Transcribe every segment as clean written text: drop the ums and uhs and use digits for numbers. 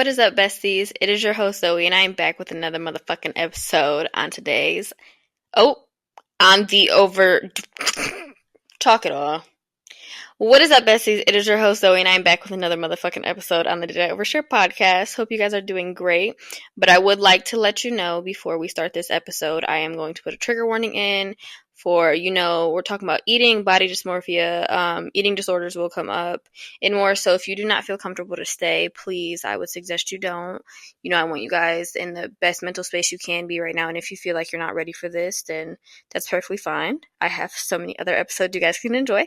What is up, besties? It is your host, Zoe, and I am back with another motherfucking episode on today's. Oh, on the over. Talk it all. What is up, besties? It is your host, Zoe, and I'm back with another motherfucking episode on the I Overshare Podcast. Hope you guys are doing great. But I would like to let you know before we start this episode, I am going to put a trigger warning in for, we're talking about eating, body dysmorphia, eating disorders will come up, and more. So if you do not feel comfortable to stay, please, I would suggest you don't. I want you guys in the best mental space you can be right now. And if you feel like you're not ready for this, then that's perfectly fine. I have so many other episodes you guys can enjoy.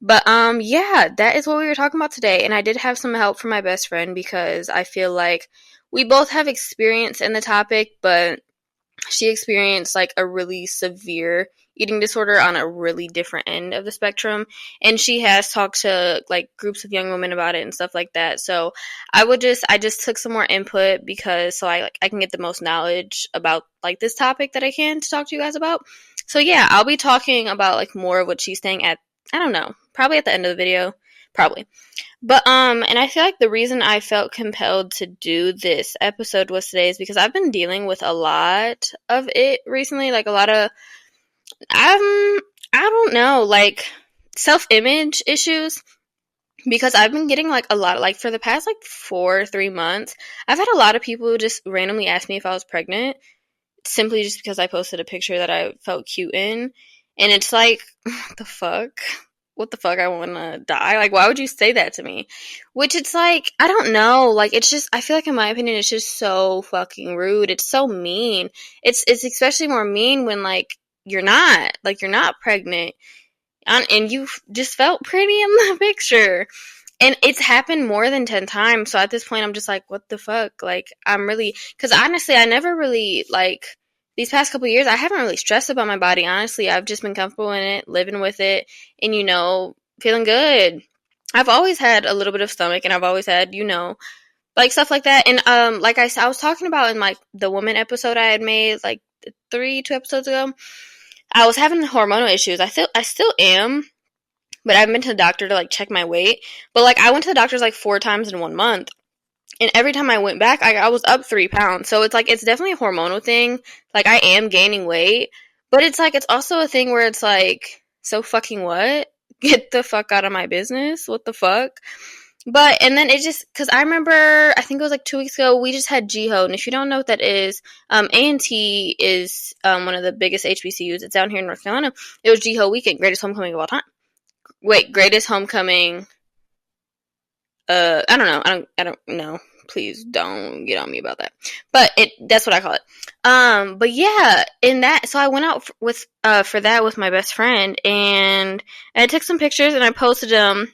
But yeah, that is what we were talking about today. And I did have some help from my best friend because I feel like we both have experience in the topic, but she experienced like a really severe eating disorder on a really different end of the spectrum, and she has talked to like groups of young women about it and stuff like that. So I just took some more input because I can get the most knowledge about like this topic that I can to talk to you guys about. So yeah, I'll be talking about like more of what she's saying at, I don't know, probably at the end of the video, probably. But, and I feel like the reason I felt compelled to do this episode was today is because I've been dealing with a lot of it recently, like a lot of, I don't know, like self-image issues, because I've been getting like a lot, like for the past like 3 months, I've had a lot of people who just randomly ask me if I was pregnant, simply just because I posted a picture that I felt cute in, and it's like, what the fuck, I want to die? Like, why would you say that to me? Which it's like, I don't know, like, it's just, I feel like in my opinion, it's just so fucking rude. It's so mean. It's especially more mean when, like, you're not pregnant, and you just felt pretty in the picture. And it's happened more than 10 times, so at this point, I'm just like, what the fuck? Like, I'm really, because honestly, I never really, like, these past couple years, I haven't really stressed about my body, honestly. I've just been comfortable in it, living with it, and, feeling good. I've always had a little bit of stomach, and I've always had, like, stuff like that. And, like I was talking about in, like, the woman episode I had made, like, 2 episodes ago, I was having hormonal issues. I still am, but I've been to the doctor to, like, check my weight. But, like, I went to the doctor's, like, 4 times in 1 month. And every time I went back, I was up 3 pounds. So it's like, it's definitely a hormonal thing. Like, I am gaining weight. But it's like, it's also a thing where it's like, so fucking what? Get the fuck out of my business. What the fuck? But, and then it just, because I remember, I think it was like 2 weeks ago, we just had GHO. And if you don't know what that is, A&T is one of the biggest HBCUs. It's down here in North Carolina. It was GHO weekend, greatest homecoming of all time. Wait, greatest homecoming. I don't know. Please don't get on me about that. But that's what I call it. But yeah, so I went out for that with my best friend, and I took some pictures and I posted them.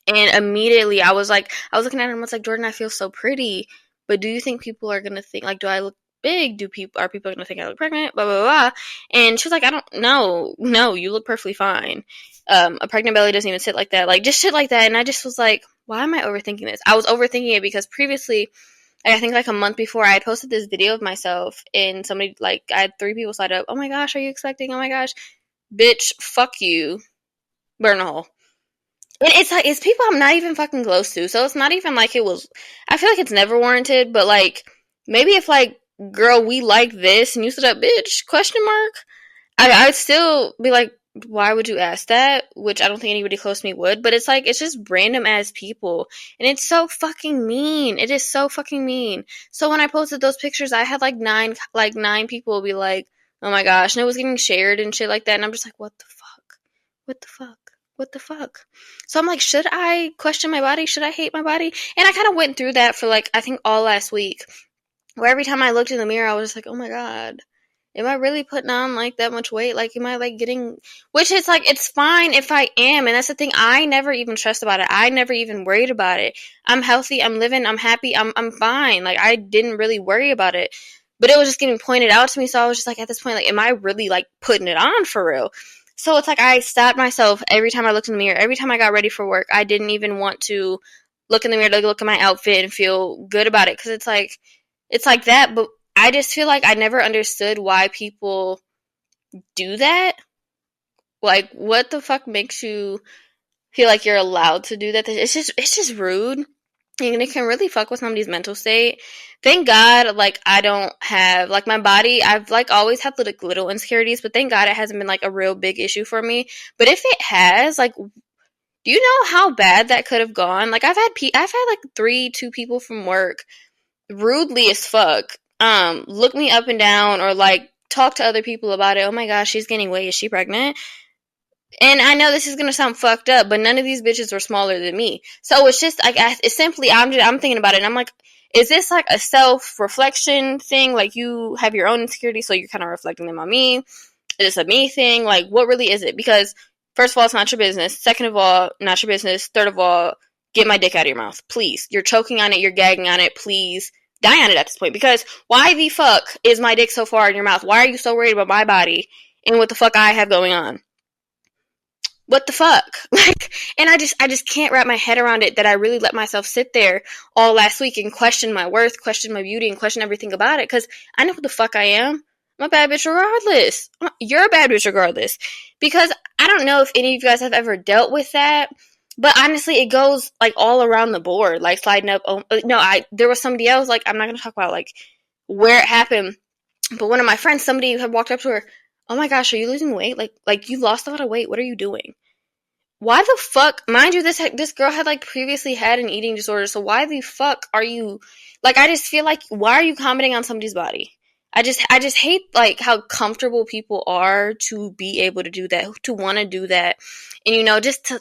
And immediately I was looking at him, I was like, Jordan, I feel so pretty, but do you think people are gonna think, like, do I look big? Are people gonna think I look pregnant? Blah blah blah. And she was like, I don't know. No, you look perfectly fine. A pregnant belly doesn't even sit like that. Like, just shit like that. And I just was like, why am I overthinking this? I was overthinking it because previously, I think like a month before, I had posted this video of myself, and somebody, like, I had 3 people slide up, oh my gosh, are you expecting? Oh my gosh. Bitch, fuck you. Burn a hole. And it's like, it's people I'm not even fucking close to, so it's not even like it was, I feel like it's never warranted, but like, maybe if like, girl, we like this, and you stood up, bitch, question mark, I'd still be like, why would you ask that? Which I don't think anybody close to me would, but it's like, it's just random ass people, and it's so fucking mean. It is so fucking mean. So when I posted those pictures, I had like nine people be like, oh my gosh, and it was getting shared and shit like that, and I'm just like, what the fuck? What the fuck? What the fuck? So I'm like, should I question my body? Should I hate my body? And I kind of went through that for like, I think all last week, where every time I looked in the mirror, I was just like, oh my god, am I really putting on like that much weight? Like, am I like getting, which is like, it's fine if I am. And that's the thing. I never even stressed about it. I never even worried about it. I'm healthy. I'm living. I'm happy. I'm fine. Like, I didn't really worry about it, but it was just getting pointed out to me. So I was just like, at this point, like, am I really like putting it on for real? So it's like, I stopped myself every time I looked in the mirror. Every time I got ready for work, I didn't even want to look in the mirror to look at my outfit and feel good about it. Because it's like that. But I just feel like I never understood why people do that. Like, what the fuck makes you feel like you're allowed to do that? It's just rude. And it can really fuck with somebody's mental state. Thank God, like, I don't have, like, my body, I've, like, always had, like, little insecurities, but thank God it hasn't been, like, a real big issue for me. But if it has, like, do you know how bad that could have gone? Like, I've had, like, two people from work, rudely as fuck, look me up and down, or, like, talk to other people about it. Oh my gosh, she's gaining weight. Is she pregnant? And I know this is gonna sound fucked up, but none of these bitches were smaller than me. So it's just like, it's simply, I'm thinking about it, and I'm like, is this like a self-reflection thing? Like, you have your own insecurity, so you're kind of reflecting them on me. Is this a me thing? Like, what really is it? Because first of all, it's not your business. Second of all, not your business. Third of all, get my dick out of your mouth, please. You're choking on it. You're gagging on it. Please die on it at this point. Because why the fuck is my dick so far in your mouth? Why are you so worried about my body and what the fuck I have going on? What the fuck? Like, and I just can't wrap my head around it that I really let myself sit there all last week and question my worth, question my beauty, and question everything about it, because I know who the fuck I am. I'm a bad bitch regardless. You're a bad bitch regardless. Because I don't know if any of you guys have ever dealt with that, but honestly, it goes, like, all around the board, like, sliding up. There was somebody else, like, I'm not going to talk about, like, where it happened, but one of my friends, somebody had walked up to her, oh my gosh, are you losing weight? Like you lost a lot of weight. What are you doing? Why the fuck, mind you, this girl had, like, previously had an eating disorder, so why the fuck are you, like, I just feel like, why are you commenting on somebody's body? I just hate, like, how comfortable people are to be able to do that, to want to do that, and, you know, just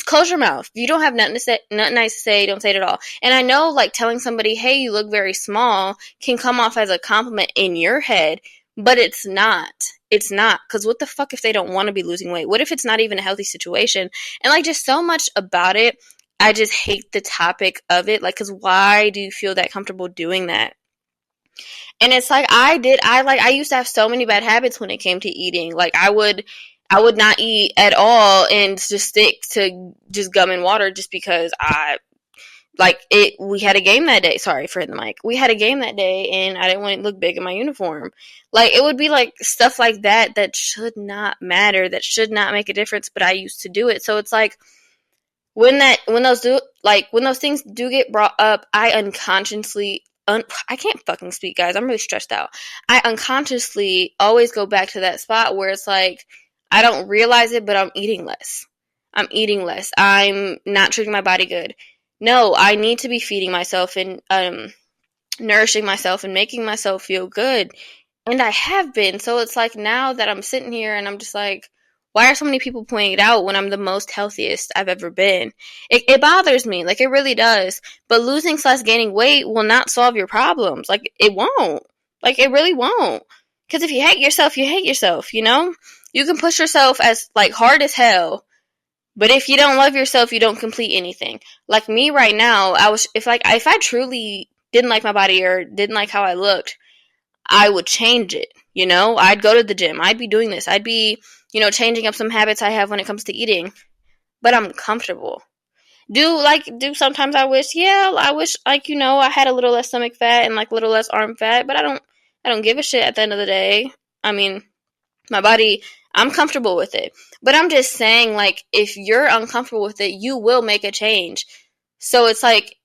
close your mouth. If you don't have nothing nice to say, don't say it at all. And I know, like, telling somebody, hey, you look very small, can come off as a compliment in your head, but it's not. It's not. Because what the fuck if they don't want to be losing weight? What if it's not even a healthy situation? And, like, just so much about it, I just hate the topic of it. Like, because why do you feel that comfortable doing that? And it's like, I used to have so many bad habits when it came to eating. Like, I would not eat at all and just stick to just gum and water just because we had a game that day. Sorry for hitting the mic. We had a game that day, and I didn't want to look big in my uniform. Like, it would be, like, stuff like that should not matter, that should not make a difference, but I used to do it. So it's like, when those things do get brought up, I unconsciously, I can't fucking speak, guys. I'm really stressed out. I unconsciously always go back to that spot where it's like, I don't realize it, but I'm eating less. I'm not treating my body good. No, I need to be feeding myself and nourishing myself and making myself feel good. And I have been. So it's like, now that I'm sitting here and I'm just like, why are so many people pointing it out when I'm the most healthiest I've ever been? It bothers me. Like, it really does. But losing/gaining weight will not solve your problems. Like, it won't. Like, it really won't. Because if you hate yourself, you hate yourself, you know? You can push yourself as, like, hard as hell. But if you don't love yourself, you don't complete anything. Like me right now, if I truly didn't like my body or didn't like how I looked, I would change it. You know, I'd go to the gym. I'd be doing this. I'd be, you know, changing up some habits I have when it comes to eating. But I'm comfortable. Do sometimes I wish, like, you know, I had a little less stomach fat and, like, a little less arm fat, but I don't give a shit at the end of the day. I mean, my body, I'm comfortable with it. But I'm just saying, like, if you're uncomfortable with it, you will make a change. So it's like,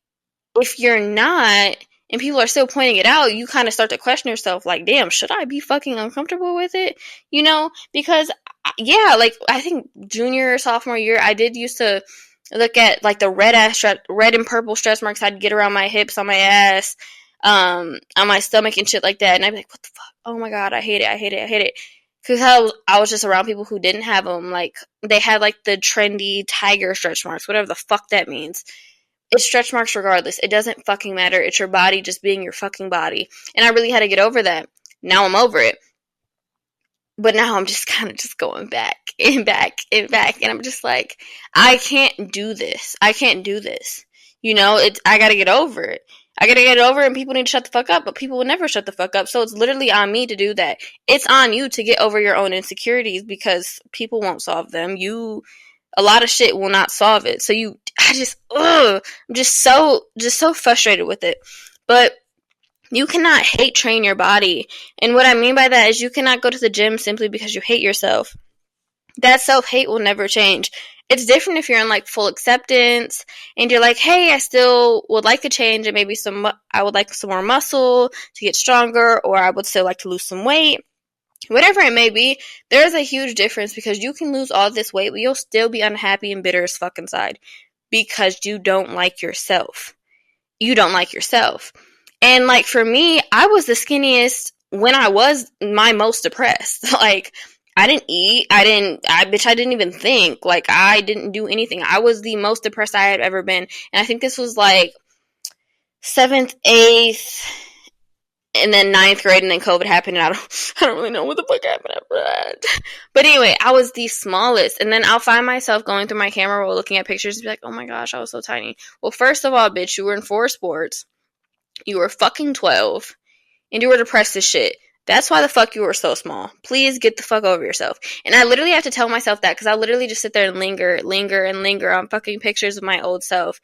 if you're not, and people are still pointing it out, you kind of start to question yourself, like, damn, should I be fucking uncomfortable with it? You know, because, yeah, like, I think junior or sophomore year, I did used to look at, like, the red and purple stretch marks I'd get around my hips, on my ass, on my stomach and shit like that. And I'd be like, what the fuck? Oh my God, I hate it. Because I was just around people who didn't have them. Like, they had, like, the trendy tiger stretch marks, whatever the fuck that means. It's stretch marks regardless. It doesn't fucking matter. It's your body just being your fucking body. And I really had to get over that. Now I'm over it. But now I'm just kind of just going back and back and back. And I'm just like, I can't do this. You know, I gotta get over it. And people need to shut the fuck up, but people will never shut the fuck up. So it's literally on me to do that. It's on you to get over your own insecurities, because people won't solve them. A lot of shit will not solve it. So I'm just so frustrated with it. But you cannot hate train your body. And what I mean by that is, you cannot go to the gym simply because you hate yourself. That self-hate will never change. It's different if you're in like full acceptance and you're like, hey, I still would like a change and maybe I would like some more muscle to get stronger, or I would still like to lose some weight. Whatever it may be, there is a huge difference, because you can lose all this weight, but you'll still be unhappy and bitter as fuck inside because you don't like yourself. You don't like yourself. And like for me, I was the skinniest when I was my most depressed. Like, I didn't eat. I didn't even think. Like, I didn't do anything. I was the most depressed I had ever been. And I think this was like 7th, 8th, and then 9th grade, and then COVID happened, and I don't really know what the fuck happened after that. But anyway, I was the smallest, and then I'll find myself going through my camera roll looking at pictures and be like, oh my gosh, I was so tiny. Well, first of all, bitch, you were in 4 sports, you were fucking 12, and you were depressed as shit. That's why the fuck you were so small. Please get the fuck over yourself. And I literally have to tell myself that, because I literally just sit there and linger on fucking pictures of my old self,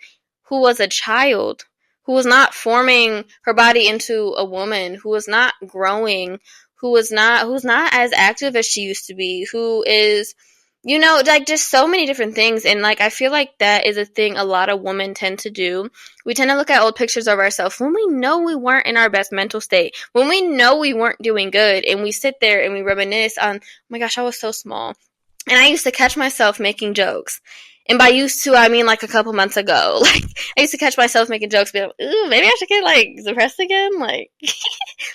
who was a child, who was not forming her body into a woman, who was not growing, who's not as active as she used to be, who is, you know, like just so many different things. And like, I feel like that is a thing a lot of women tend to do. We tend to look at old pictures of ourselves when we know we weren't in our best mental state, when we know we weren't doing good, and we sit there and we reminisce on, oh my gosh, I was so small. And I used to catch myself making jokes. And by used to, I mean like a couple months ago. Like, I used to catch myself making jokes, be like, ooh, maybe I should get like depressed again. Like,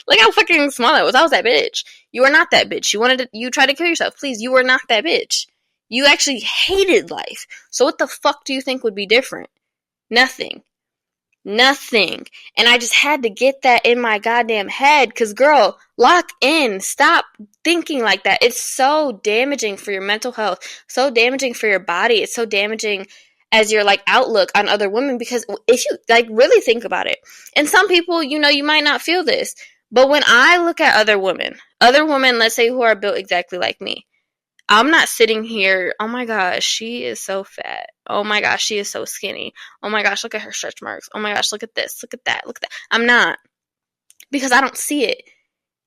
look how fucking small I was. I was that bitch. You are not that bitch. You tried to kill yourself. Please, you are not that bitch. You actually hated life. So what the fuck do you think would be different? Nothing. And I just had to get that in my goddamn head, because girl, lock in. Stop thinking like that. It's so damaging for your mental health, so damaging for your body. It's so damaging as your like outlook on other women, because if you like really think about it, and some people, you know, you might not feel this, but when I look at other women, let's say, who are built exactly like me, I'm not sitting here, oh my gosh, she is so fat. Oh my gosh, she is so skinny. Oh my gosh, look at her stretch marks. Oh my gosh, look at this, look at that, look at that. I'm not. Because I don't see it.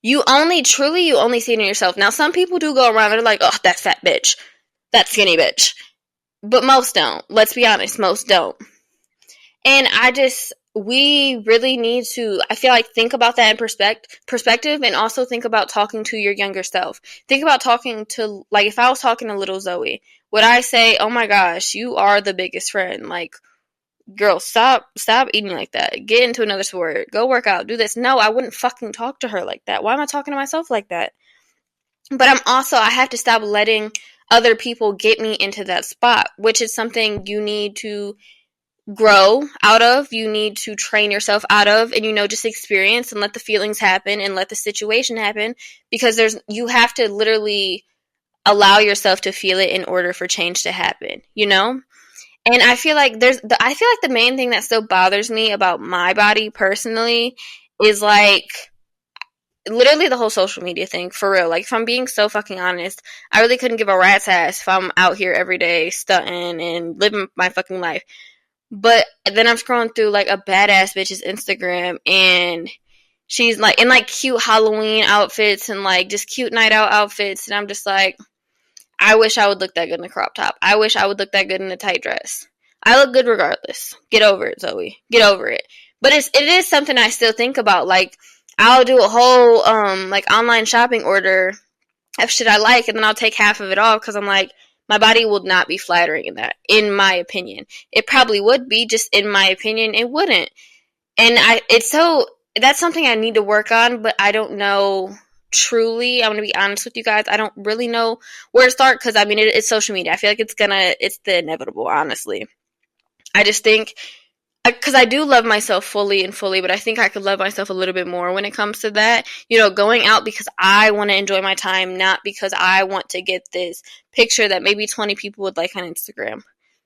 You only see it in yourself. Now, some people do go around and they're like, oh, that fat bitch. That skinny bitch. But most don't. Let's be honest, most don't. And we really need to, I feel like, think about that in perspective, and also think about talking to your younger self. Think about talking to, like, if I was talking to little Zoe, would I say, oh my gosh, you are the biggest friend. Like, girl, stop eating like that. Get into another sport. Go work out. Do this. No, I wouldn't fucking talk to her like that. Why am I talking to myself like that? But I have to stop letting other people get me into that spot, which is something you need to grow out of, you need to train yourself out of, and, you know, just experience and let the feelings happen and let the situation happen, because you have to literally allow yourself to feel it in order for change to happen, you know? And I feel like the main thing that still bothers me about my body personally is like literally the whole social media thing, for real. Like, if I'm being so fucking honest, I really couldn't give a rat's ass if I'm out here every day stunting and living my fucking life. But then I'm scrolling through like a badass bitch's Instagram, and she's like in like cute Halloween outfits and like just cute night out outfits, and I'm just like, I wish I would look that good in a crop top. I wish I would look that good in a tight dress. I look good regardless. Get over it, Zoe. Get over it. But it is something I still think about. Like, I'll do a whole like online shopping order of shit I like, and then I'll take half of it off because I'm like, my body will not be flattering in that, in my opinion. It probably would be, just in my opinion, it wouldn't. And that's something I need to work on, but I don't know truly. I'm going to be honest with you guys. I don't really know where to start, because, I mean, it's social media. I feel like it's the inevitable, honestly. I just think, because I do love myself fully, but I think I could love myself a little bit more when it comes to that. You know, going out because I want to enjoy my time, not because I want to get this picture that maybe 20 people would like on Instagram.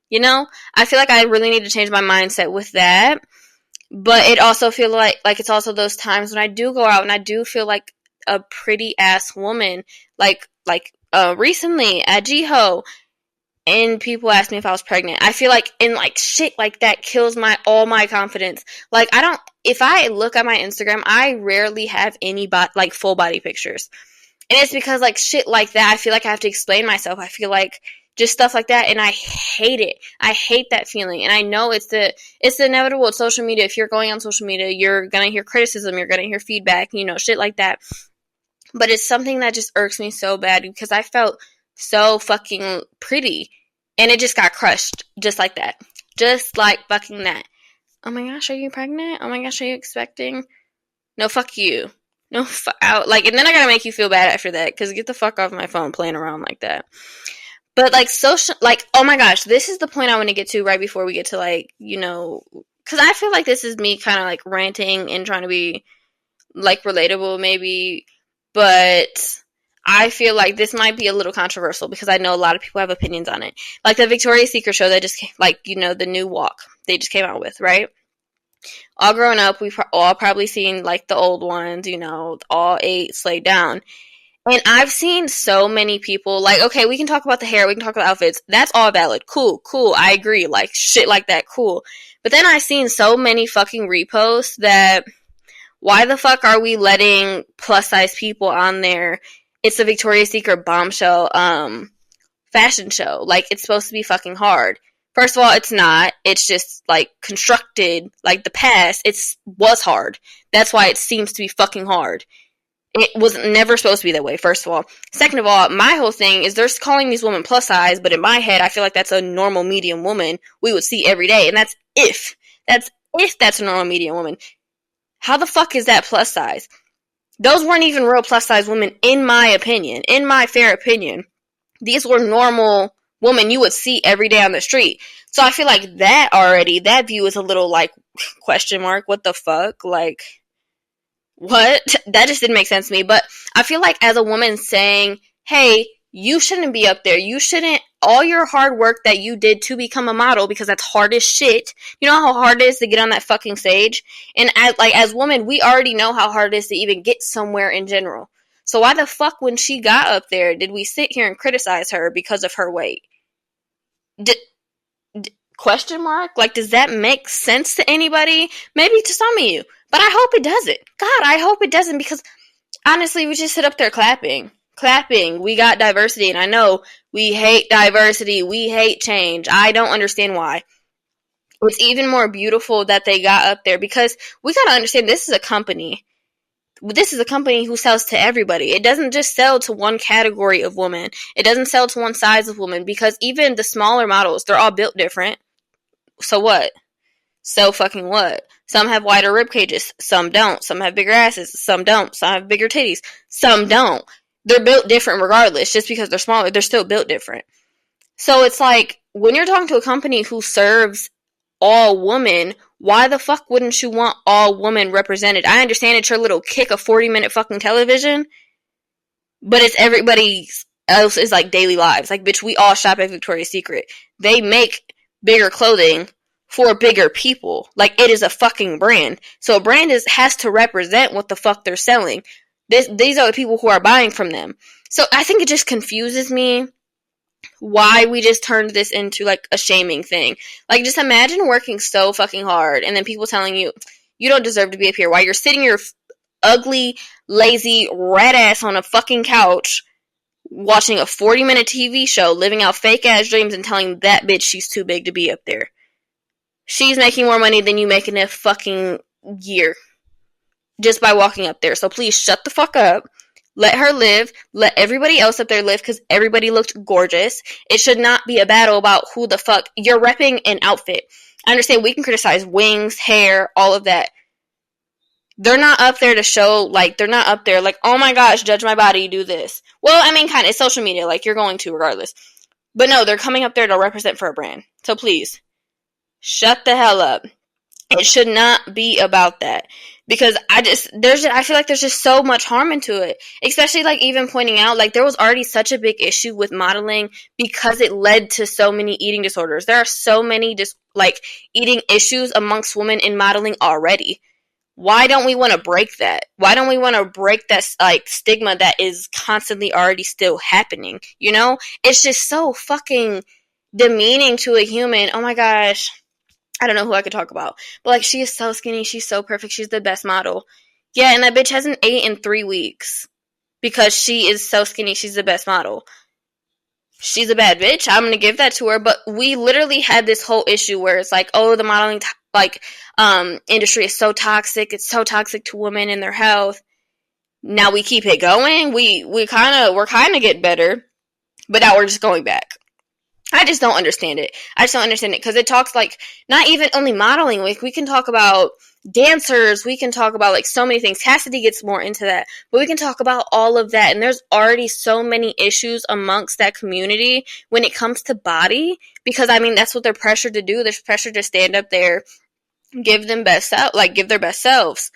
You know, I feel like I really need to change my mindset with that. But it also feel like it's also those times when I do go out and I do feel like a pretty ass woman, like recently at Jiho. And people ask me if I was pregnant. I feel like, and like shit like that kills all my confidence. Like, if I look at my Instagram, I rarely have any like full body pictures. And it's because like shit like that, I feel like I have to explain myself. I feel like, just stuff like that, and I hate it. I hate that feeling, and I know it's the inevitable with social media. If you're going on social media, you're gonna hear criticism, you're gonna hear feedback, shit like that. But it's something that just irks me so bad because I felt so fucking pretty, and it just got crushed just like that. Just like fucking that. Oh my gosh, are you pregnant? Oh my gosh, are you expecting? No, fuck you. No, out. Like, and then I gotta make you feel bad after that, because get the fuck off my phone playing around like that. But, like, social, like, oh my gosh, this is the point I want to get to right before we get to, like, because I feel like this is me kind of, like, ranting and trying to be, like, relatable, maybe, but I feel like this might be a little controversial, because I know a lot of people have opinions on it. Like, the Victoria's Secret show that just came, like, the new walk they just came out with, right? All growing up, we've all probably seen, like, the old ones, all 8 slayed down. And I've seen so many people, like, okay, we can talk about the hair, we can talk about outfits. That's all valid. Cool, I agree. Like, shit like that, cool. But then I've seen so many fucking reposts that, why the fuck are we letting plus-size people on there? It's a Victoria's Secret bombshell fashion show. Like, it's supposed to be fucking hard. First of all, it's not. It's just, like, constructed, like, the past, was hard. That's why it seems to be fucking hard. It was never supposed to be that way, first of all. Second of all, my whole thing is they're calling these women plus size, but in my head, I feel like that's a normal medium woman we would see every day, and that's if. That's if that's a normal medium woman. How the fuck is that plus size? Those weren't even real plus size women, in my opinion. In my fair opinion. These were normal women you would see every day on the street. So I feel like that view is a little, like, question mark, what the fuck? Like, what? That just didn't make sense to me. But I feel like as a woman saying, hey, you shouldn't be up there. You shouldn't, all your hard work that you did to become a model, because that's hard as shit. You know how hard it is to get on that fucking stage? And as women, we already know how hard it is to even get somewhere in general. So why the fuck, when she got up there, did we sit here and criticize her because of her weight? Question mark? Like, does that make sense to anybody? Maybe to some of you. But I hope it doesn't. God, I hope it doesn't, because honestly, we just sit up there clapping. We got diversity, and I know we hate diversity. We hate change. I don't understand why. It's even more beautiful that they got up there, because we gotta understand, this is a company. This is a company who sells to everybody. It doesn't just sell to one category of women. It doesn't sell to one size of women, because even the smaller models, they're all built different. So what? So fucking what? Some have wider rib cages. Some don't. Some have bigger asses. Some don't. Some have bigger titties. Some don't. They're built different regardless. Just because they're smaller, they're still built different. So it's like, when you're talking to a company who serves all women, why the fuck wouldn't you want all women represented? I understand it's your little kick of 40-minute fucking television, but it's everybody else's, like, daily lives. Like, bitch, we all shop at Victoria's Secret. They make bigger clothing for bigger people. Like, it is a fucking brand. So a brand has to represent what the fuck they're selling. These are the people who are buying from them. So I think it just confuses me why we just turned this into, like, a shaming thing. Like, just imagine working so fucking hard and then people telling you, you don't deserve to be up here, while you're sitting your ugly, lazy, rat ass on a fucking couch watching a 40-minute TV show, living out fake-ass dreams, and telling that bitch she's too big to be up there. She's making more money than you make in a fucking year just by walking up there. So please shut the fuck up. Let her live. Let everybody else up there live, because everybody looked gorgeous. It should not be a battle about who the fuck. You're repping an outfit. I understand we can criticize wings, hair, all of that. They're not up there to show, like, they're not up there like, oh my gosh, judge my body, do this. Well, I mean, kind of, it's social media, like, you're going to regardless. But no, they're coming up there to represent for a brand. So please, shut the hell up. It should not be about that. Because I feel like there's just so much harm into it. Especially, like, even pointing out, like, there was already such a big issue with modeling because it led to so many eating disorders. There are so many eating issues amongst women in modeling already. Why don't we want to break that? Why don't we want to break that, like, stigma that is constantly already still happening? You know? It's just so fucking demeaning to a human. Oh my gosh. I don't know who I could talk about. But, like, she is so skinny. She's so perfect. She's the best model. Yeah, and that bitch hasn't ate in 3 weeks. Because she is so skinny. She's the best model. she's a bad bitch. I'm gonna give that to her. But we literally had this whole issue where it's like, oh, the modeling industry is so toxic. It's so toxic to women and their health. Now we keep it going. We're kind of get better, but now we're just going back. I just don't understand it. I just don't understand it because it talks like not even only modeling. Like we can talk about dancers. We can talk about like so many things. Cassidy gets more into that, but we can talk about all of that. And there's already so many issues amongst that community when it comes to body because I mean that's what they're pressured to do. They're pressured to stand up there, give their best selves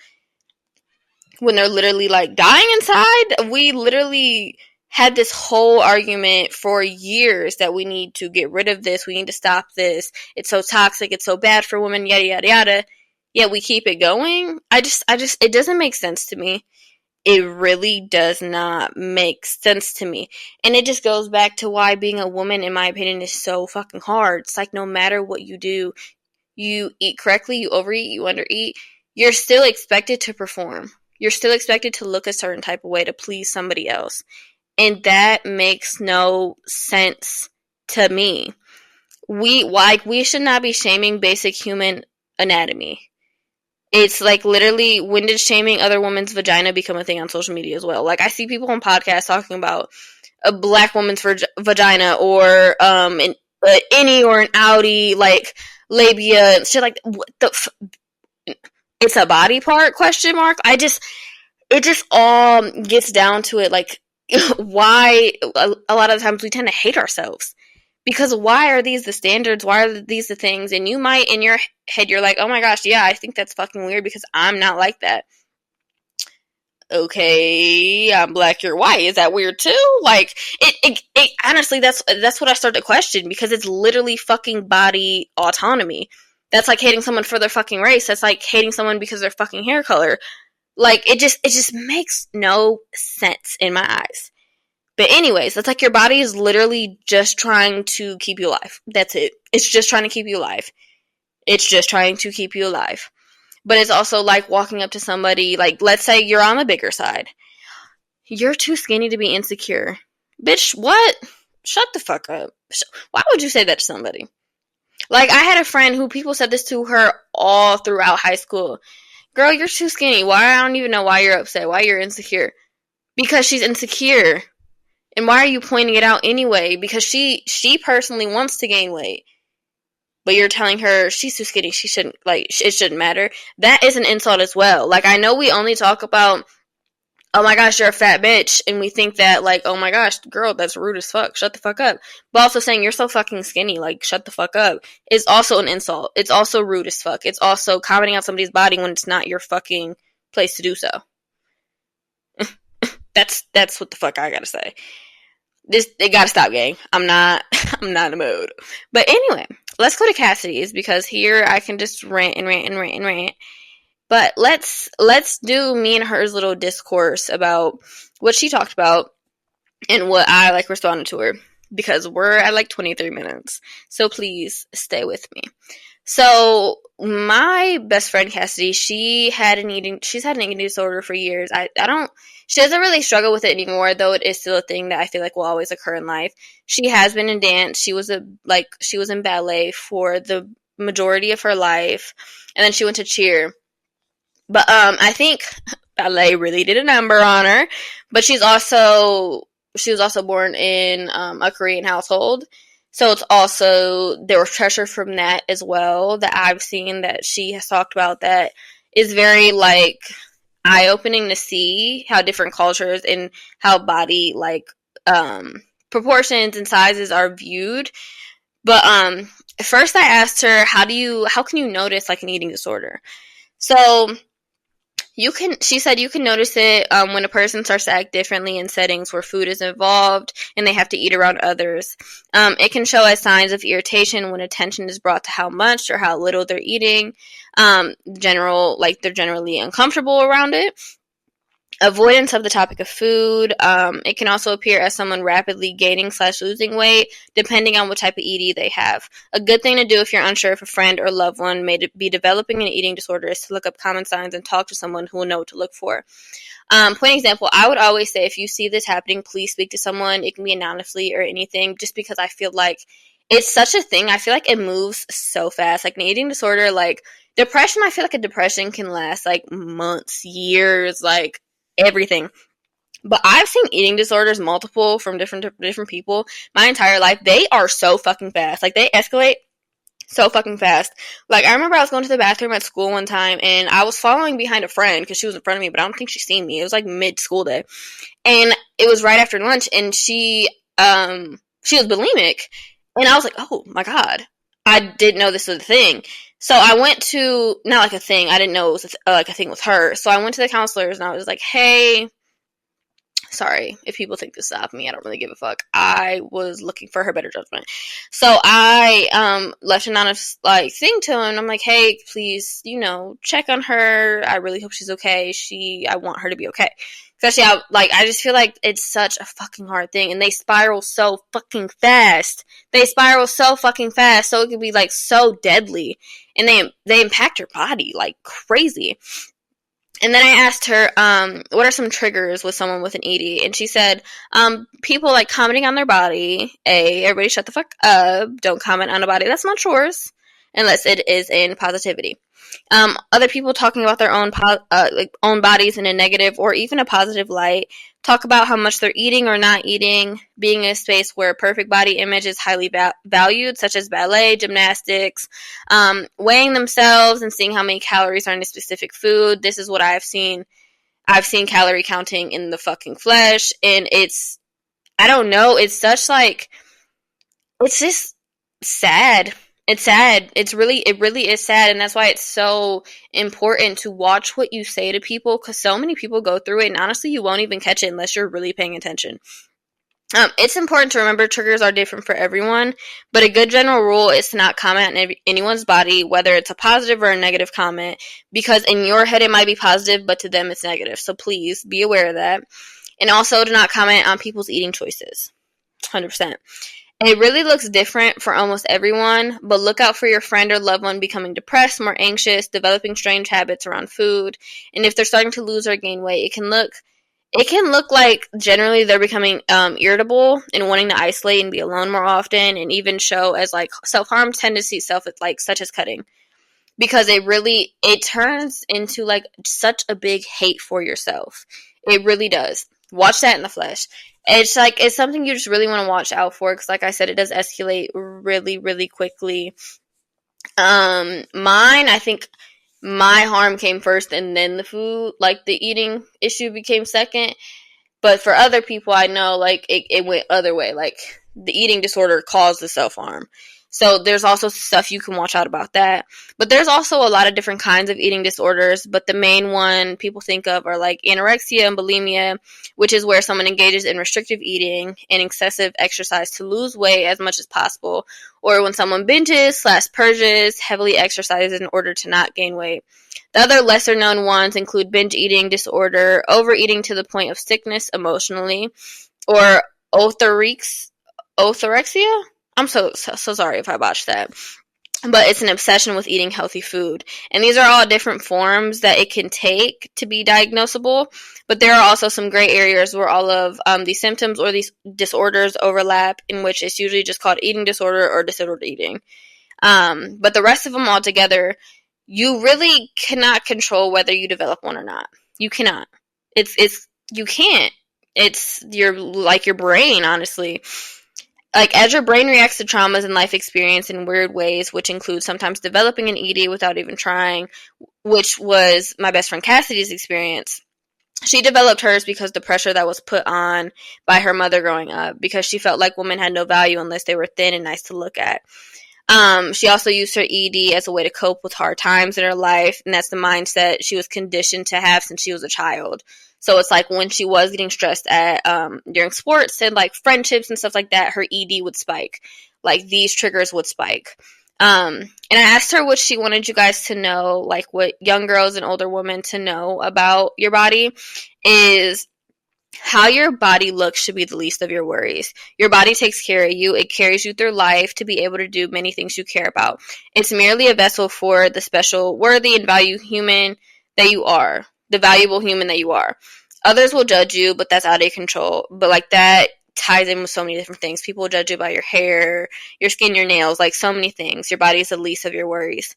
when they're literally like dying inside. We literally had this whole argument for years that we need to get rid of this. We need to stop this. It's so toxic. It's so bad for women, yada, yada, yada. Yet we keep it going. It doesn't make sense to me. It really does not make sense to me. And it just goes back to why being a woman, in my opinion, is so fucking hard. It's like no matter what you do, you eat correctly, you overeat, you undereat, you're still expected to perform. You're still expected to look a certain type of way to please somebody else. And that makes no sense to me. We should not be shaming basic human anatomy. It's like literally, when did shaming other women's vagina become a thing on social media as well? Like I see people on podcasts talking about a black woman's vagina or an innie or an outie, like labia and shit like what the it's a body part, question mark. It just all gets down to it like why a lot of the times we tend to hate ourselves because why are these the standards? Why are these the things? And you might in your head you're like, oh my gosh, yeah, I think that's fucking weird because I'm not like that. Okay, I'm black, you're white. Is that weird too? Like it honestly, that's what I start to question because it's literally fucking body autonomy. That's like hating someone for their fucking race. That's like hating someone because of their fucking hair color. Like, it just makes no sense in my eyes. But anyways, it's like your body is literally just trying to keep you alive. That's it. It's just trying to keep you alive. It's just trying to keep you alive. But it's also like walking up to somebody, like, let's say you're on the bigger side. You're too skinny to be insecure. Bitch, what? Shut the fuck up. Why would you say that to somebody? Like, I had a friend who people said this to her all throughout high school. Girl, you're too skinny. Why? I don't even know why you're upset. Why you're insecure. Because she's insecure. And why are you pointing it out anyway? Because she personally wants to gain weight. But you're telling her she's too skinny. She shouldn't, like, it shouldn't matter. That is an insult as well. Like, I know we only talk about, oh my gosh, you're a fat bitch. And we think that, like, oh my gosh, girl, that's rude as fuck. Shut the fuck up. But also saying you're so fucking skinny, like, shut the fuck up, is also an insult. It's also rude as fuck. It's also commenting on somebody's body when it's not your fucking place to do so. That's what the fuck I gotta say. It gotta stop, gang. I'm not in the mood. But anyway, let's go to Cassidy's because here I can just rant and rant and rant and rant. But let's do me and her's little discourse about what she talked about and what I like responded to her because we're at like 23 minutes. So please stay with me. So my best friend Cassidy, she's had an eating disorder for years. She doesn't really struggle with it anymore, though it is still a thing that I feel like will always occur in life. She has been in dance. She was in ballet for the majority of her life, and then she went to cheer. But I think ballet really did a number on her. But she was also born in a Korean household. So it's also, there was pressure from that as well that I've seen that she has talked about that is very, like, eye-opening to see how different cultures and how body, like, proportions and sizes are viewed. But first I asked her, how can you notice, like, an eating disorder? So she said you can notice it when a person starts to act differently in settings where food is involved and they have to eat around others. It can show as signs of irritation when attention is brought to how much or how little they're eating. They're generally uncomfortable around it. Avoidance of the topic of food. It can also appear as someone rapidly gaining/losing weight, depending on what type of ED they have. A good thing to do if you're unsure if a friend or loved one may be developing an eating disorder is to look up common signs and talk to someone who will know what to look for. Point example, I would always say if you see this happening, please speak to someone. It can be anonymously or anything, just because I feel like it's such a thing. I feel like it moves so fast. Like an eating disorder, like depression, I feel like a depression can last like months, years, like everything. But I've seen eating disorders multiple from different people my entire life. They are so fucking fast. Like they escalate so fucking fast. Like I remember I was going to the bathroom at school one time and I was following behind a friend because she was in front of me, but I don't think she seen me. It was like mid-school day. And it was right after lunch and she was bulimic. And I was like, oh my God, I didn't know this was a thing. So I went to, not like a thing, I didn't know it was like a thing with her. So I went to the counselors and I was like, hey, sorry, if people think this stopped me, I don't really give a fuck. I was looking for her better judgment. So I left an honest like thing to him. I'm like, hey, please, check on her. I really hope she's okay. I want her to be okay. Especially, I just feel like it's such a fucking hard thing, and they spiral so fucking fast. So it could be like so deadly, and they impact your body like crazy. And then I asked her, what are some triggers with someone with an ED? And she said, people like commenting on their body. Everybody shut the fuck up. Don't comment on a body that's not yours, unless it is in positivity. Other people talking about their own own bodies in a negative or even a positive light. Talk about how much they're eating or not eating. Being in a space where a perfect body image is highly valued, such as ballet, gymnastics. Weighing themselves and seeing how many calories are in a specific food. This is what I've seen. I've seen calorie counting in the fucking flesh, and I don't know, it's such like, it's just sad. It's sad. It really is sad, and that's why it's so important to watch what you say to people, because so many people go through it, and honestly, you won't even catch it unless you're really paying attention. It's important to remember triggers are different for everyone, but a good general rule is to not comment on anyone's body, whether it's a positive or a negative comment, because in your head it might be positive, but to them it's negative. So please be aware of that. And also to not comment on people's eating choices. 100%. It really looks different for almost everyone, but look out for your friend or loved one becoming depressed, more anxious, developing strange habits around food, and if they're starting to lose or gain weight, it can look like generally they're becoming irritable and wanting to isolate and be alone more often, and even show as like self-harm tendencies, such as cutting, because it turns into like such a big hate for yourself. It really does. Watch that in the flesh. It's something you just really want to watch out for, because like I said, it does escalate really, really quickly. I think my harm came first and then the food, like the eating issue became second. But for other people, I know like it went other way. Like the eating disorder caused the self-harm. So there's also stuff you can watch out about that. But there's also a lot of different kinds of eating disorders, but the main one people think of are like anorexia and bulimia, which is where someone engages in restrictive eating and excessive exercise to lose weight as much as possible, or when someone binges/purges, heavily exercises in order to not gain weight. The other lesser known ones include binge eating disorder, overeating to the point of sickness emotionally, or orthorexia. I'm so sorry if I botched that. But it's an obsession with eating healthy food. And these are all different forms that it can take to be diagnosable. But there are also some gray areas where all of these symptoms or these disorders overlap, in which it's usually just called eating disorder or disordered eating. But the rest of them all together, you really cannot control whether you develop one or not. You cannot. You can't. It's your brain, honestly. Like, as your brain reacts to traumas and life experience in weird ways, which include sometimes developing an ED without even trying, which was my best friend Cassidy's experience. She developed hers because the pressure that was put on by her mother growing up, because she felt like women had no value unless they were thin and nice to look at. She also used her ED as a way to cope with hard times in her life, and that's the mindset she was conditioned to have since she was a child. So it's like when she was getting stressed at during sports and like friendships and stuff like that, her ED would spike. Like these triggers would spike. And I asked her what she wanted you guys to know, like what young girls and older women to know about your body is how your body looks should be the least of your worries. Your body takes care of you. It carries you through life to be able to do many things you care about. It's merely a vessel for the special, worthy, and valuable human that you are. The valuable human that you are. Others will judge you, but that's out of your control. But like that ties in with so many different things. People will judge you by your hair, your skin, your nails, like so many things. Your body is the least of your worries.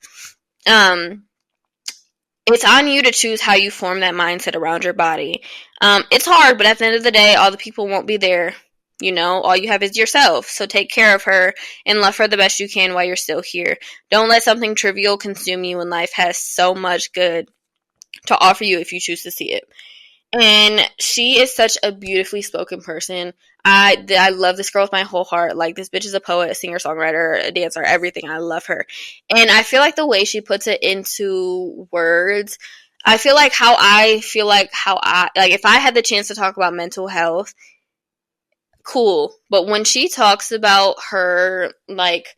It's on you to choose how you form that mindset around your body. It's hard, but at the end of the day, all the people won't be there. You know, all you have is yourself. So take care of her and love her the best you can while you're still here. Don't let something trivial consume you when life has so much good to offer you if you choose to see it. And she is such a beautifully spoken person. I love this girl with my whole heart. Like, this bitch is a poet, a singer, songwriter, a dancer, everything. I love her. And I feel like the way she puts it into words, I feel like if I had the chance to talk about mental health, cool. But when she talks about her, like,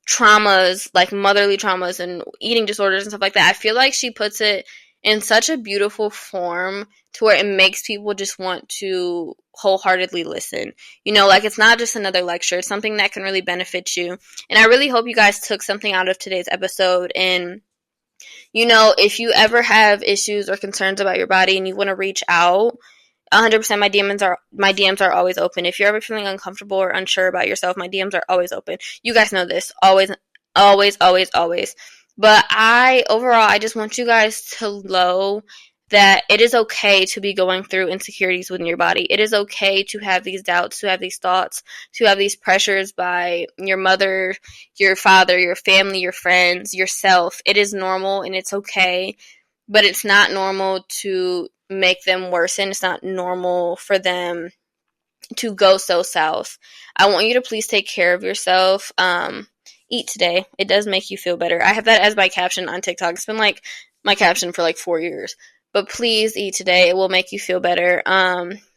traumas, like motherly traumas and eating disorders and stuff like that, I feel like she puts it in such a beautiful form to where it makes people just want to wholeheartedly listen. You know, like, it's not just another lecture. It's something that can really benefit you. And I really hope you guys took something out of today's episode. And, you know, if you ever have issues or concerns about your body and you want to reach out, 100% my DMs are always open. If you're ever feeling uncomfortable or unsure about yourself, my DMs are always open. You guys know this. Always, always, always, always. But I just want you guys to know that it is okay to be going through insecurities within your body. It is okay to have these doubts, to have these thoughts, to have these pressures by your mother, your father, your family, your friends, yourself. It is normal and it's okay, but it's not normal to make them worsen. It's not normal for them to go so south. I want you to please take care of yourself. Eat today. It does make you feel better. I have that as my caption on TikTok. It's been like my caption for like 4 years. But please eat today. It will make you feel better.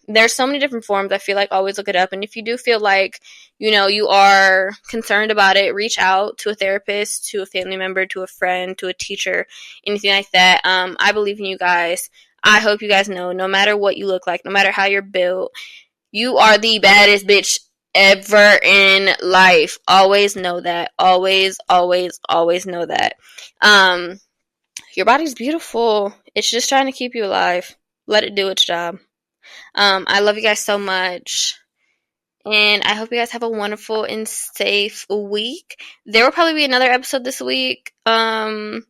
There's so many different forms. I feel like always look it up. And if you do feel like, you know, you are concerned about it, reach out to a therapist, to a family member, to a friend, to a teacher, anything like that. I believe in you guys. I hope you guys know, no matter what you look like, no matter how you're built, you are the baddest bitch ever in life. Always know that. Always, always, always know that. Your body's beautiful. It's just trying to keep you alive. Let it do its job. I love you guys so much. And I hope you guys have a wonderful and safe week. There will probably be another episode this week. But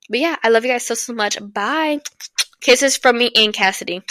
yeah, I love you guys so much. Bye. Kisses from me and Cassidy.